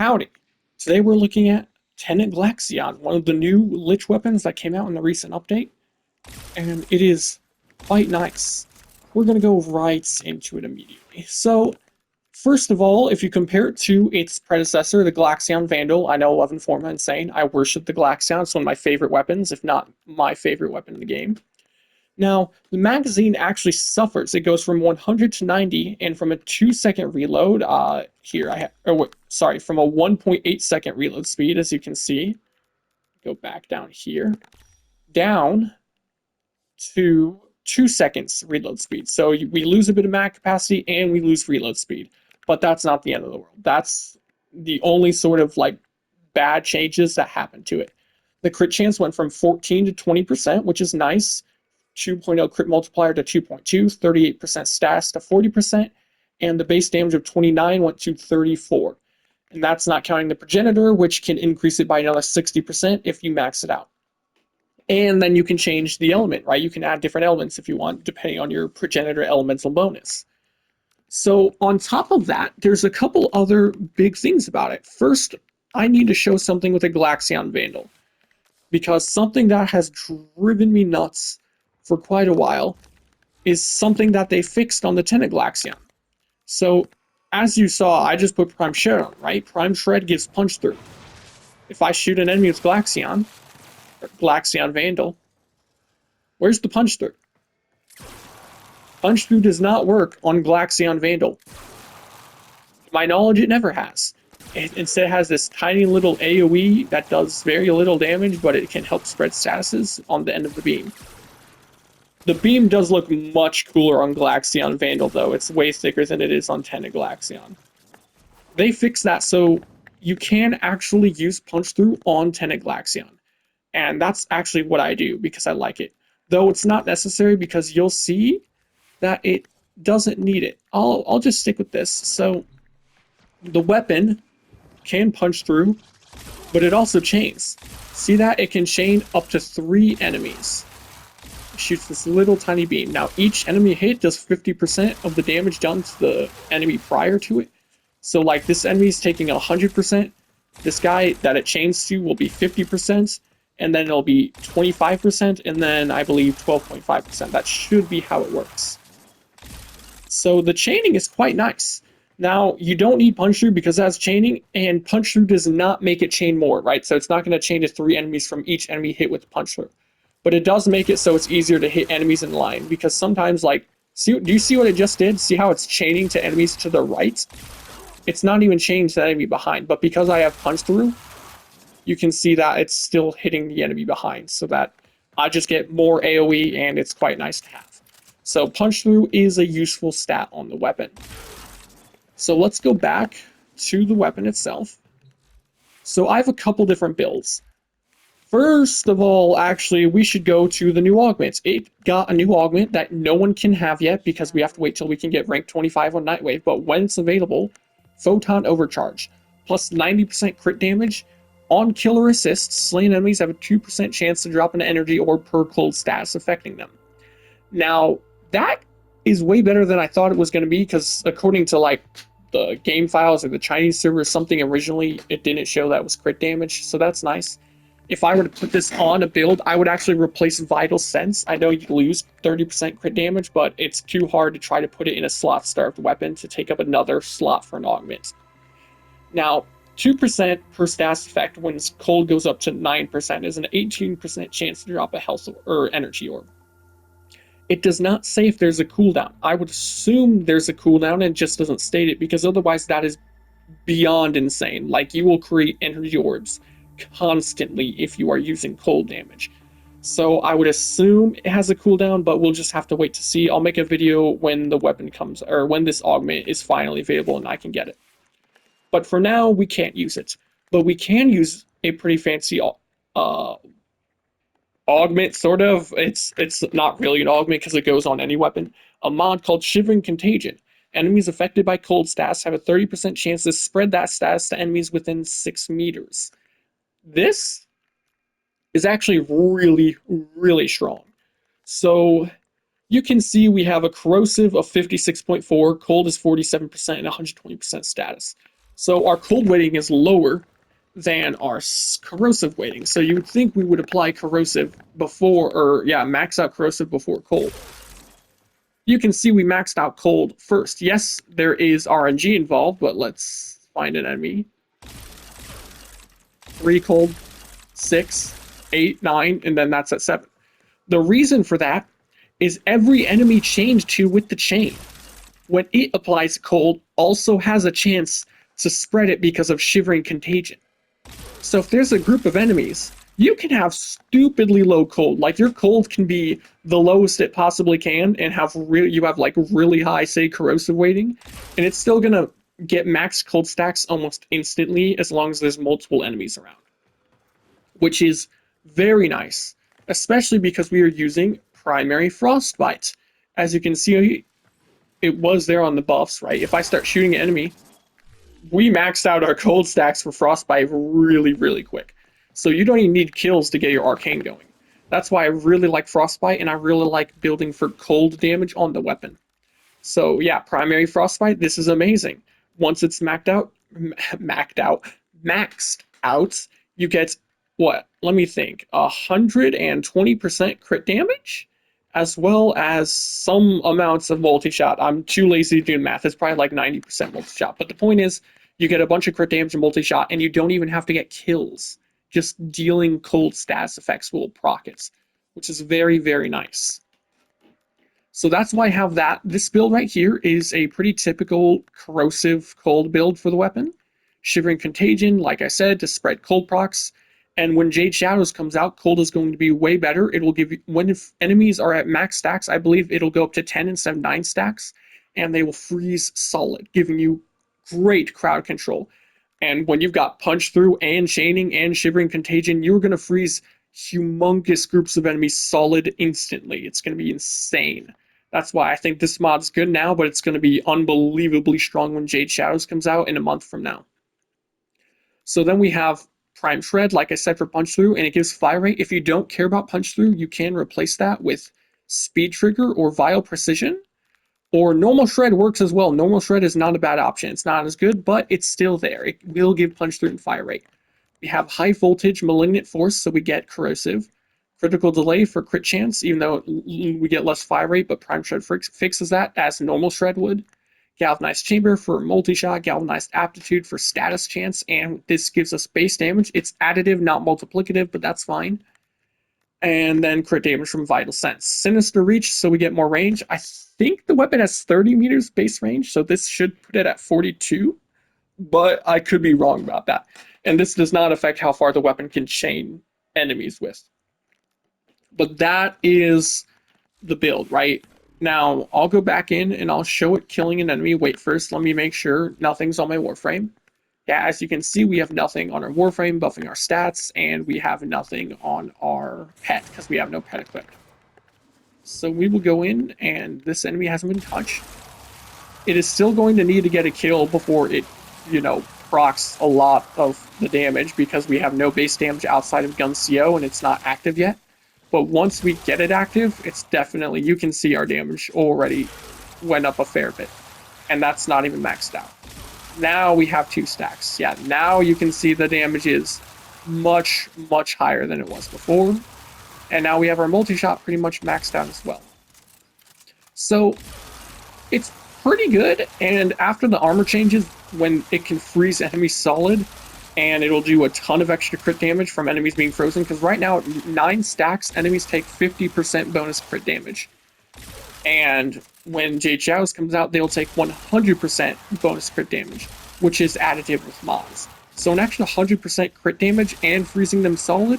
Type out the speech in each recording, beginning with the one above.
Howdy. Today we're looking at Tenet Glaxion, one of the new Lich weapons that came out in the recent update, and it is quite nice. We're going to go right into it immediately. So, first of all, if you compare it to its predecessor, the Glaxion Vandal, I know 11 Forma Insane, I worship the Glaxion, it's one of my favorite weapons, if not my favorite weapon in the game. Now, the magazine actually suffers. It goes from 100 to 90, and from a 2-second reload, from a 1.8-second reload speed, as you can see. Go back down here, down to 2 seconds reload speed. So we lose a bit of mag capacity and we lose reload speed, but that's not the end of the world. That's the only sort of like bad changes that happen to it. The crit chance went from 14 to 20%, which is nice. 2.0 crit multiplier to 2.2, 38% status to 40%, and the base damage of 29 went to 34. And that's not counting the progenitor, which can increase it by another 60% if you max it out. And then you can change the element, right? You can add different elements if you want, depending on your progenitor elemental bonus. So on top of that, there's a couple other big things about it. First, I need to show something with a Glaxion Vandal, because something that has driven me nuts for quite a while is something that they fixed on the Tenet Glaxion. So, as you saw, I just put Prime Shred on, right? Prime Shred gives punch through. If I shoot an enemy with Glaxion, or Glaxion Vandal, where's the punch through? Punch through does not work on Glaxion Vandal. To my knowledge, it never has. It instead has this tiny little AoE that does very little damage, but it can help spread statuses on the end of the beam. The beam does look much cooler on Glaxion Vandal, though. It's way thicker than it is on Tenet Glaxion. They fixed that so you can actually use punch through on Tenet Glaxion. And that's actually what I do because I like it. Though it's not necessary because you'll see that it doesn't need it. I'll just stick with this. So the weapon can punch through, but it also chains. See that? It can chain up to 3 enemies. Shoots this little tiny beam. Now each enemy hit does 50% of the damage done to the enemy prior to it. So like this enemy is taking 100%. This guy that it chains to will be 50%, and then it'll be 25%, and then I believe 12.5%. That should be how it works. So the chaining is quite nice. Now, you don't need punch through because that's chaining, and punch through does not make it chain more, right? So it's not going to chain to 3 enemies from each enemy hit with punch through. But it does make it so it's easier to hit enemies in line, because sometimes, like, do you see what it just did? See how it's chaining to enemies to the right? It's not even chained to the enemy behind, but because I have punch through, you can see that it's still hitting the enemy behind, so that I just get more AoE, and it's quite nice to have. So punch through is a useful stat on the weapon. So let's go back to the weapon itself. So I have a couple different builds. First of all, actually, we should go to the new augments. It got a new augment that no one can have yet because we have to wait till we can get rank 25 on Nightwave, but when it's available, Photon Overcharge, plus 90% crit damage. On killer assists, slain enemies have a 2% chance to drop an energy or per cold status affecting them. Now, that is way better than I thought it was going to be, because according to like the game files or the Chinese server or something originally, it didn't show that was crit damage, so that's nice. If I were to put this on a build, I would actually replace Vital Sense. I know you lose 30% crit damage, but it's too hard to try to put it in a slot-starved weapon to take up another slot for an augment. Now, 2% per status effect when cold goes up to 9% is an 18% chance to drop a health or energy orb. It does not say if there's a cooldown. I would assume there's a cooldown and it just doesn't state it, because otherwise that is beyond insane. Like, you will create energy orbs constantly if you are using cold damage. So I would assume it has a cooldown, but we'll just have to wait to see. I'll make a video when the weapon comes, or when this augment is finally available and I can get it. But for now, we can't use it. But we can use a pretty fancy augment, sort of. It's not really an augment because it goes on any weapon. A mod called Shivering Contagion. Enemies affected by cold status have a 30% chance to spread that status to enemies within 6 meters. This is actually really, really strong. So you can see we have a corrosive of 56.4, cold is 47%, and 120% status. So our cold weighting is lower than our corrosive weighting. So you would think we would apply corrosive before, or yeah, max out corrosive before cold. You can see we maxed out cold first. Yes, there is RNG involved, but let's find an enemy. 3 cold, 6, 8, 9, and then that's at 7. The reason for that is every enemy chained to with the chain, when it applies cold, also has a chance to spread it because of Shivering Contagion. So if there's a group of enemies, you can have stupidly low cold. Like your cold can be the lowest it possibly can, and you have like really high, say, corrosive weighting, and it's still gonna get max cold stacks almost instantly as long as there's multiple enemies around, which is very nice, especially because we are using primary frostbite. As you can see, it was there on the buffs, right? If I start shooting an enemy, we maxed out our cold stacks for frostbite really, really quick. So you don't even need kills to get your arcane going. That's why I really like frostbite, and I really like building for cold damage on the weapon. So yeah, primary frostbite, this is amazing. Once it's maxed out, you get what? Let me think. 120% crit damage, as well as some amounts of multi-shot. I'm too lazy to do math. It's probably like 90% multi-shot. But the point is, you get a bunch of crit damage and multi-shot, and you don't even have to get kills. Just dealing cold status effects will proc it, which is very, very nice. So that's why I have that. This build right here is a pretty typical corrosive cold build for the weapon. Shivering Contagion, like I said, to spread cold procs. And when Jade Shadows comes out, cold is going to be way better. It will give you, when enemies are at max stacks, I believe it'll go up to 10 instead of 9 stacks, and they will freeze solid, giving you great crowd control. And when you've got Punch Through and Chaining and Shivering Contagion, you're going to freeze humongous groups of enemies solid instantly. It's going to be insane. That's why I think this mod's good now, but it's going to be unbelievably strong when Jade Shadows comes out in a month from now. So then we have Prime Shred, like I said, for Punch Through, and it gives fire rate. If you don't care about Punch Through, you can replace that with Speed Trigger or Vile Precision. Or Normal Shred works as well. Normal Shred is not a bad option. It's not as good, but it's still there. It will give Punch Through and fire rate. We have High Voltage Malignant Force, so we get Corrosive. Critical Delay for crit chance, even though we get less fire rate, but Prime Shred fixes that as Normal Shred would. Galvanized Chamber for multi-shot, Galvanized Aptitude for status chance, and this gives us base damage. It's additive, not multiplicative, but that's fine. And then crit damage from Vital Sense. Sinister Reach, so we get more range. I think the weapon has 30 meters base range, so this should put it at 42, but I could be wrong about that. And this does not affect how far the weapon can chain enemies with. But that is the build, right? Now, I'll go back in and I'll show it killing an enemy. Wait, first, let me make sure nothing's on my Warframe. Yeah, as you can see, we have nothing on our Warframe, buffing our stats, and we have nothing on our pet, because we have no pet equipped. So we will go in, and this enemy hasn't been touched. It is still going to need to get a kill before it, procs a lot of the damage, because we have no base damage outside of Gun CO, and it's not active yet. But once we get it active, it's definitely, you can see our damage already went up a fair bit. And that's not even maxed out. Now we have 2 stacks. Yeah, now you can see the damage is much, much higher than it was before. And now we have our multi-shot pretty much maxed out as well. So it's pretty good. And after the armor changes, when it can freeze enemies solid, and it'll do a ton of extra crit damage from enemies being frozen, because right now, 9 stacks, enemies take 50% bonus crit damage. And when Jade Shadows comes out, they'll take 100% bonus crit damage, which is additive with mods. So an extra 100% crit damage and freezing them solid,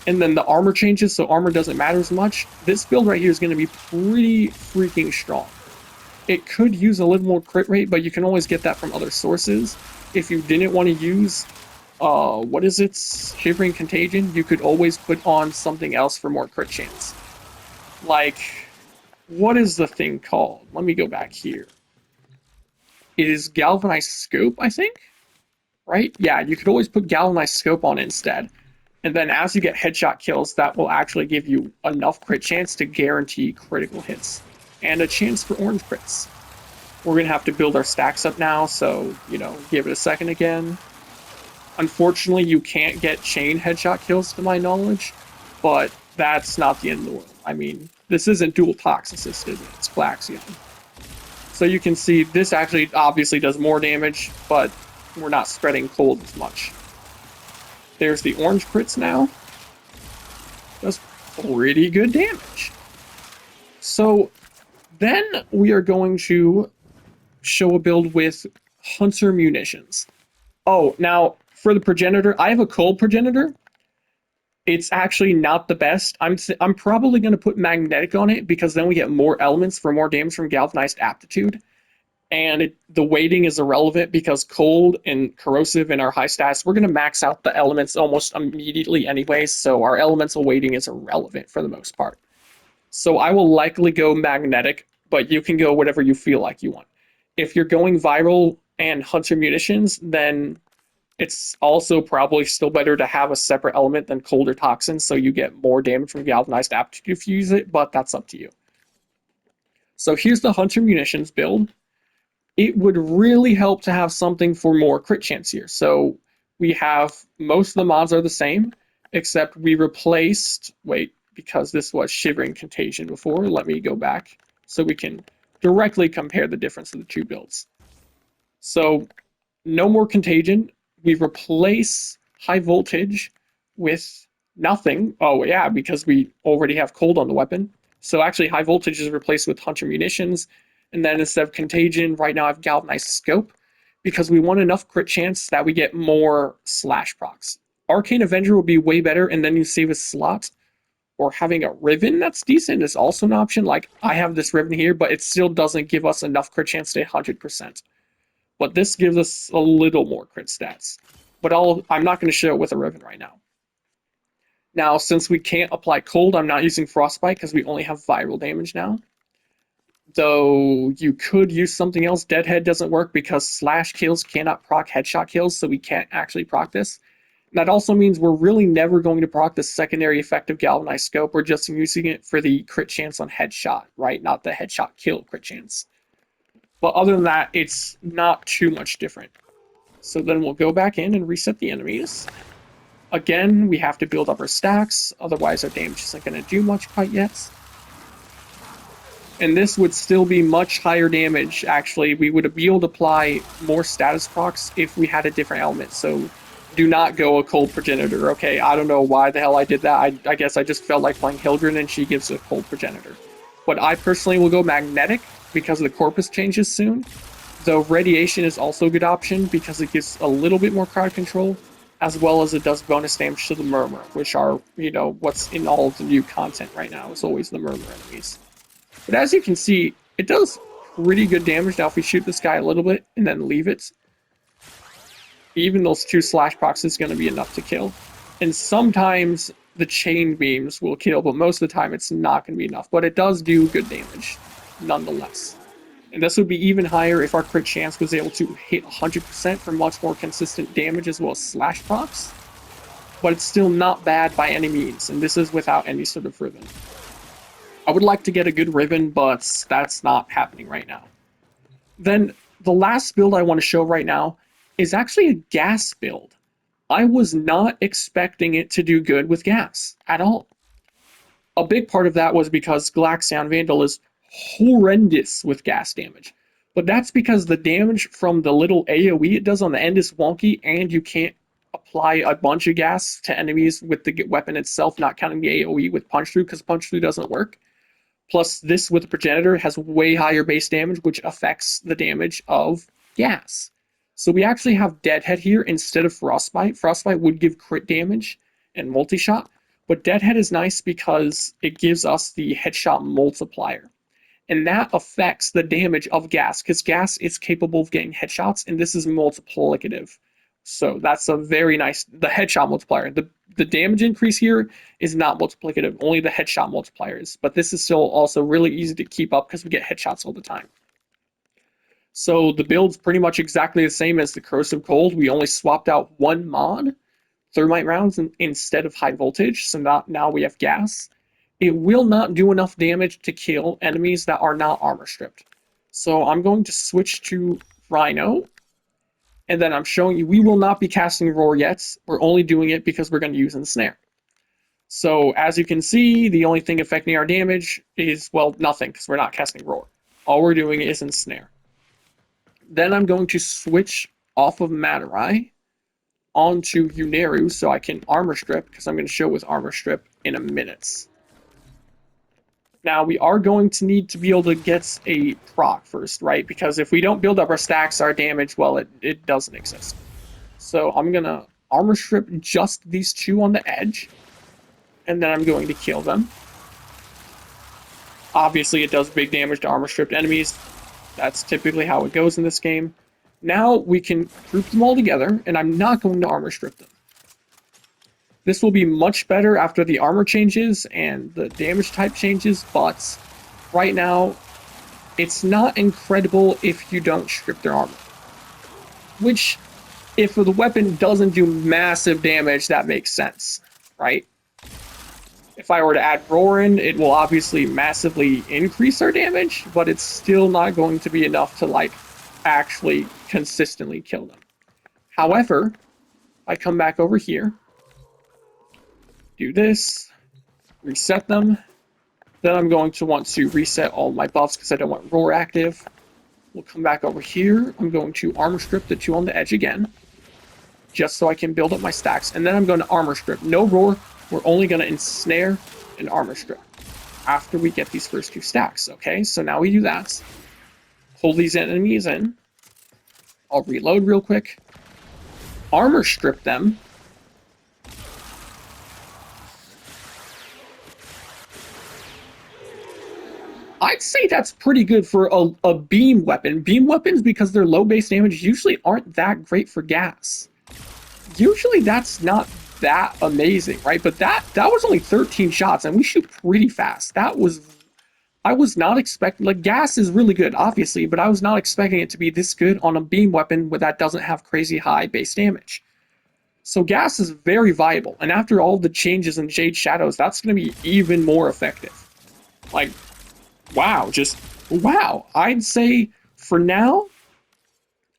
and then the armor changes, so armor doesn't matter as much. This build right here is going to be pretty freaking strong. It could use a little more crit rate, but you can always get that from other sources. If you didn't want to use, Shivering Contagion, you could always put on something else for more crit chance. Like, what is the thing called? Let me go back here. It is Galvanized Scope, I think? Right? Yeah, you could always put Galvanized Scope on instead. And then as you get headshot kills, that will actually give you enough crit chance to guarantee critical hits. And a chance for orange crits. We're going to have to build our stacks up now, so, you know, give it a second again. Unfortunately, you can't get chain headshot kills to my knowledge, but that's not the end of the world. I mean, this isn't dual toxicist, is it? It's Glaxion. So you can see this actually obviously does more damage, but we're not spreading cold as much. There's the orange crits now. Does pretty good damage. So then we are going to show a build with Hunter munitions. Oh, now for the progenitor, I have a cold progenitor. It's actually not the best. I'm probably going to put magnetic on it because then we get more elements for more damage from galvanized aptitude. And the weighting is irrelevant because cold and corrosive in our high stats, we're going to max out the elements almost immediately anyway, so our elemental weighting is irrelevant for the most part. So I will likely go magnetic, but you can go whatever you feel like you want. If you're going viral and hunter munitions, then it's also probably still better to have a separate element than cold or toxin, so you get more damage from galvanized aptitude if you use it, but that's up to you. So here's the hunter munitions build. It would really help to have something for more crit chance here. So we have most of the mods are the same, except we replaced, wait, because this was Shivering Contagion before, let me go back so we can directly compare the difference of the two builds. So no more Contagion. We replace High Voltage with nothing. Oh yeah, because we already have Cold on the weapon. So actually High Voltage is replaced with Hunter Munitions. And then instead of Contagion, right now I have Galvanized Scope because we want enough crit chance that we get more slash procs. Arcane Avenger would be way better, and then you save a slot. Or having a Riven that's decent is also an option. Like, I have this Riven here, but it still doesn't give us enough crit chance to 100%. But this gives us a little more crit stats. But I'm not going to show it with a Riven right now. Now, since we can't apply Cold, I'm not using Frostbite because we only have viral damage now. Though you could use something else. Deadhead doesn't work because slash kills cannot proc headshot kills, so we can't actually proc this. And that also means we're really never going to proc the secondary effect of Galvanized Scope. We're just using it for the crit chance on headshot, right? Not the headshot kill crit chance. But other than that, it's not too much different. So then we'll go back in and reset the enemies. Again, we have to build up our stacks, otherwise our damage isn't going to do much quite yet. And this would still be much higher damage, actually. We would be able to apply more status procs if we had a different element. So do not go a cold progenitor. Okay, I don't know why the hell I did that. I guess I just felt like playing Hildryn and she gives a cold progenitor. But I personally will go magnetic because the corpus changes soon. Though radiation is also a good option because it gives a little bit more crowd control, as well as it does bonus damage to the murmur, which are, you know, what's in all of the new content right now is always the murmur enemies. But as you can see, it does pretty good damage. Now if we shoot this guy a little bit and then leave it, even those 2 slash procs is going to be enough to kill. And sometimes the chain beams will kill, but most of the time it's not going to be enough. But it does do good damage, nonetheless. And this would be even higher if our crit chance was able to hit 100% for much more consistent damage as well as slash procs. But it's still not bad by any means, and this is without any sort of Riven. I would like to get a good Riven, but that's not happening right now. Then the last build I want to show right now is actually a gas build. I was not expecting it to do good with gas at all. A big part of that was because Glaxion Vandal is horrendous with gas damage. But that's because the damage from the little AoE it does on the end is wonky, and you can't apply a bunch of gas to enemies with the weapon itself, not counting the AoE with Punch Through, because Punch Through doesn't work. Plus, this with the Progenitor has way higher base damage, which affects the damage of gas. So we actually have Deadhead here instead of Frostbite. Frostbite would give crit damage and multi-shot, but Deadhead is nice because it gives us the headshot multiplier. And that affects the damage of gas, because gas is capable of getting headshots, and this is multiplicative. So that's a very nice, the headshot multiplier. The damage increase here is not multiplicative, only the headshot multipliers. But this is still also really easy to keep up because we get headshots all the time. So the build's pretty much exactly the same as the Corrosive Cold. We only swapped out one mod, Thermite rounds, instead of High Voltage. So now we have gas. It will not do enough damage to kill enemies that are not armor stripped. So I'm going to switch to Rhino, and then I'm showing you we will not be casting Roar yet. We're only doing it because we're going to use Ensnare. So as you can see, the only thing affecting our damage is, well, nothing, because we're not casting Roar. All we're doing is Ensnare. Then I'm going to switch off of Madurai onto Uneru so I can Armor Strip, because I'm going to show with Armor Strip in a minute. Now, we are going to need to be able to get a proc first, right? Because if we don't build up our stacks, our damage, well, it doesn't exist. So I'm going to Armor Strip just these two on the edge, and then I'm going to kill them. Obviously, it does big damage to Armor Stripped enemies. That's typically how it goes in this game. Now we can group them all together, and I'm not going to Armor Strip them. This will be much better after the armor changes and the damage type changes, but right now, it's not incredible if you don't strip their armor. Which, if the weapon doesn't do massive damage, that makes sense, right? If I were to add Roar in, it will obviously massively increase our damage, but it's still not going to be enough to, like, actually consistently kill them. However, I come back over here, do this, reset them. Then I'm going to want to reset all my buffs because I don't want Roar active. We'll come back over here. I'm going to Armor Strip the two on the edge again, just so I can build up my stacks. And then I'm going to Armor Strip. No Roar. We're only going to Ensnare and Armor Strip after we get these first two stacks. Okay, so now we do that. Hold these enemies in. I'll reload real quick. Armor Strip them. I'd say that's pretty good for a beam weapon. Beam weapons, because they're low base damage, usually aren't that great for gas. Usually that's not that amazing, right? But that was only 13 shots, and we shoot pretty fast. I was not expecting, like, gas is really good, obviously, but I was not expecting it to be this good on a beam weapon that doesn't have crazy high base damage. So gas is very viable, and after all the changes in Jade Shadows, that's going to be even more effective. Like, wow, just wow. I'd say for now,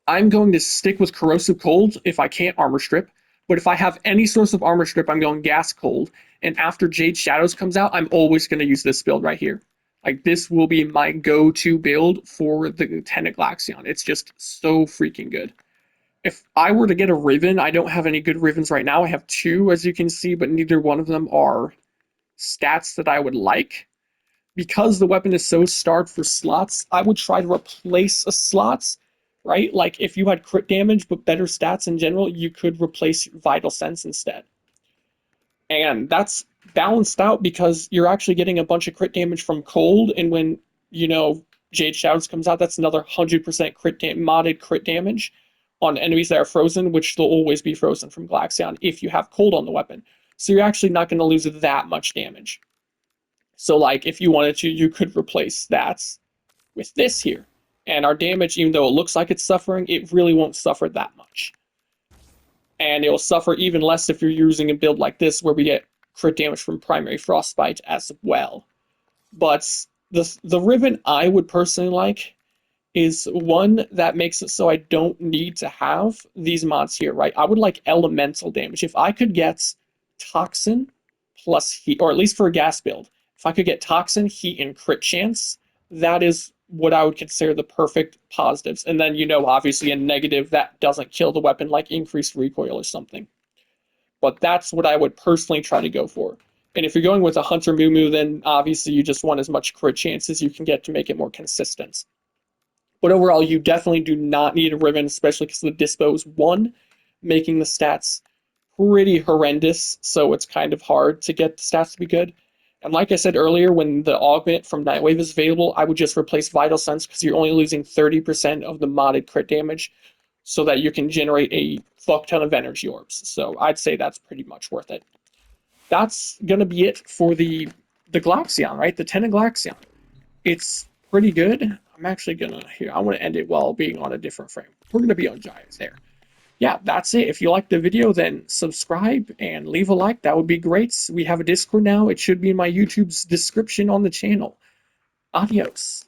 I'm going to stick with Corrosive Cold if I can't Armor Strip. But if I have any source of Armor Strip, I'm going Gas Cold. And after Jade Shadows comes out, I'm always going to use this build right here. Like, this will be my go-to build for the Tenet Glaxion. It's just so freaking good. If I were to get a Riven, I don't have any good Rivens right now. I have two, as you can see, but neither one of them are stats that I would like. Because the weapon is so starved for slots, I would try to replace a slots, right? Like, if you had crit damage but better stats in general, you could replace Vital Sense instead. And that's balanced out because you're actually getting a bunch of crit damage from cold, and when, Jade Shadows comes out, that's another 100% modded crit damage on enemies that are frozen, which they'll always be frozen from Glaxion if you have cold on the weapon. So you're actually not going to lose that much damage. So, like, if you wanted to, you could replace that with this here. And our damage, even though it looks like it's suffering, it really won't suffer that much. And it will suffer even less if you're using a build like this, where we get crit damage from primary frostbite as well. But the Riven I would personally like is one that makes it so I don't need to have these mods here, right? I would like elemental damage. If I could get Toxin plus heat, or at least for a gas build, if I could get Toxin, heat, and crit chance, that is what I would consider the perfect positives. And then, obviously a negative that doesn't kill the weapon, like increased recoil or something. But that's what I would personally try to go for. And if you're going with a Hunter Mumu, then obviously you just want as much crit chance as you can get to make it more consistent. But overall, you definitely do not need a Riven, especially because the Dispo is 1, making the stats pretty horrendous, so it's kind of hard to get the stats to be good. And like I said earlier, when the augment from Nightwave is available, I would just replace Vital Sense because you're only losing 30% of the modded crit damage so that you can generate a fuck ton of energy orbs. So I'd say that's pretty much worth it. That's going to be it for the Glaxion, right? The Tenet Glaxion. It's pretty good. I'm actually going to, here, I want to end it while being on a different frame. We're going to be on Giants there. Yeah, that's it. If you liked the video, then subscribe and leave a like. That would be great. We have a Discord now. It should be in my YouTube's description on the channel. Adios.